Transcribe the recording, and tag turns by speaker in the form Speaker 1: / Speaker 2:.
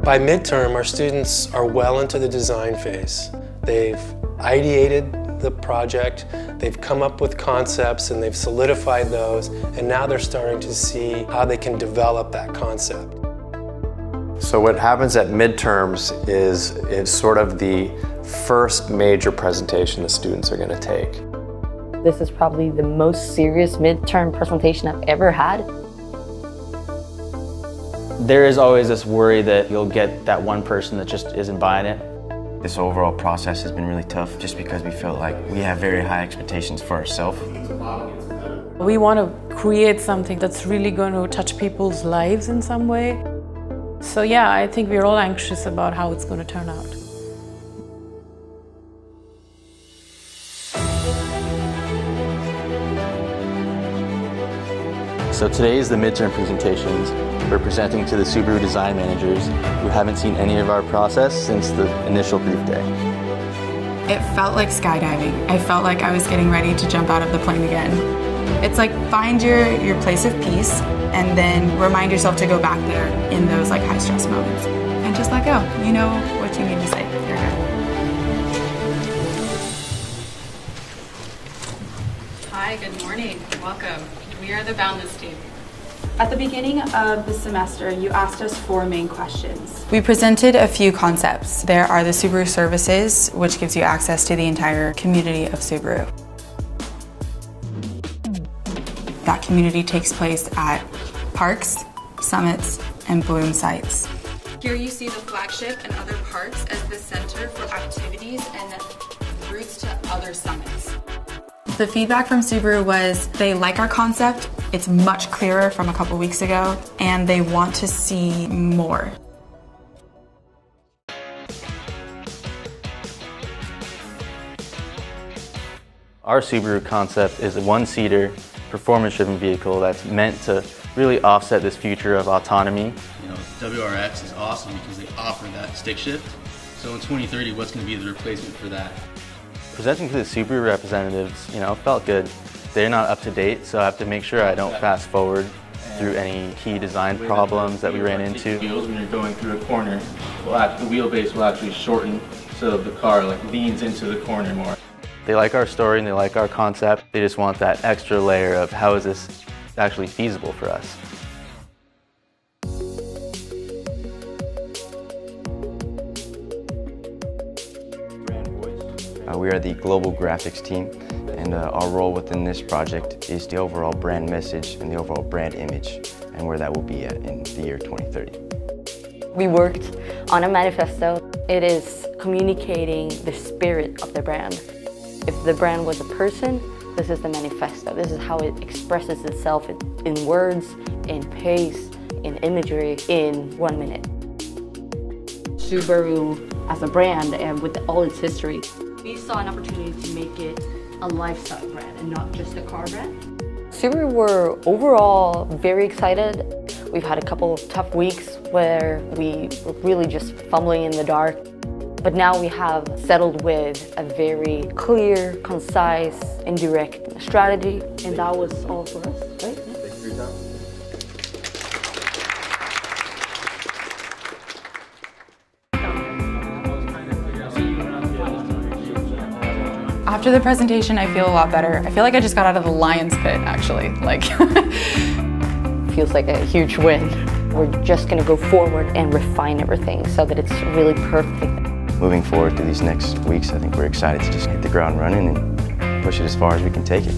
Speaker 1: By midterm, our students are well into the design phase. They've ideated the project, they've come up with concepts and they've solidified those, and now they're starting to see how they can develop that concept.
Speaker 2: So what happens at midterms is it's sort of the first major presentation the students are going to take.
Speaker 3: This is probably the most serious midterm presentation I've ever had.
Speaker 4: There is always this worry that you'll get that one person that just isn't buying it.
Speaker 5: This overall process has been really tough just because we felt like we have very high expectations for ourselves.
Speaker 6: We want to create something that's really going to touch people's lives in some way. So yeah, I think we're all anxious about how it's going to turn out.
Speaker 4: So today is the midterm presentations. We're presenting to the Subaru design managers who haven't seen any of our process since the initial brief day.
Speaker 7: It felt like skydiving. I felt like I was getting ready to jump out of the plane again. It's like find your place of peace and then remind yourself to go back there in those like high stress moments. And just let go. You know what you need to say. You're good.
Speaker 8: Hi, good morning. Welcome. We are the Boundless team.
Speaker 9: At the beginning of the semester, you asked us 4 main questions.
Speaker 7: We presented a few concepts. There are the Subaru services, which gives you access to the entire community of Subaru. That community takes place at parks, summits, and bloom sites.
Speaker 8: Here you see the flagship and other parks as the center for activities and routes to other summits.
Speaker 7: The feedback from Subaru was they like our concept, it's much clearer from a couple weeks ago, and they want to see more.
Speaker 4: Our Subaru concept is a one-seater, performance-driven vehicle that's meant to really offset this future of autonomy.
Speaker 10: You know, WRX is awesome because they offer that stick shift. So in 2030, what's going to be the replacement for that?
Speaker 4: Presenting to the Subaru representatives, felt good. They're not up to date, so I have to make sure I don't fast forward through any key design problems that we ran into.
Speaker 11: Wheels when you're going through a corner, the wheelbase will actually shorten so the car leans into the corner more.
Speaker 4: They like our story and they like our concept. They just want that extra layer of how is this actually feasible for us.
Speaker 5: We are the global graphics team, and our role within this project is the overall brand message and the overall brand image, and where that will be at in the year 2030.
Speaker 3: We worked on a manifesto. It is communicating the spirit of the brand. If the brand was a person, this is the manifesto. This is how it expresses itself in words, in pace, in imagery, in 1 minute. Subaru as a brand and with all its history, we saw an opportunity to make it a lifestyle brand and not just a car brand. Subaru were overall very excited. We've had a couple of tough weeks where we were really just fumbling in the dark. But now we have settled with a very clear, concise, and direct strategy. And that was all for us, right?
Speaker 11: Thank you for your time.
Speaker 7: After the presentation, I feel a lot better. I feel like I just got out of the lion's pit, actually.
Speaker 3: Feels like a huge win. We're just gonna go forward and refine everything so that it's really perfect.
Speaker 5: Moving forward through these next weeks, I think we're excited to just hit the ground running and push it as far as we can take it.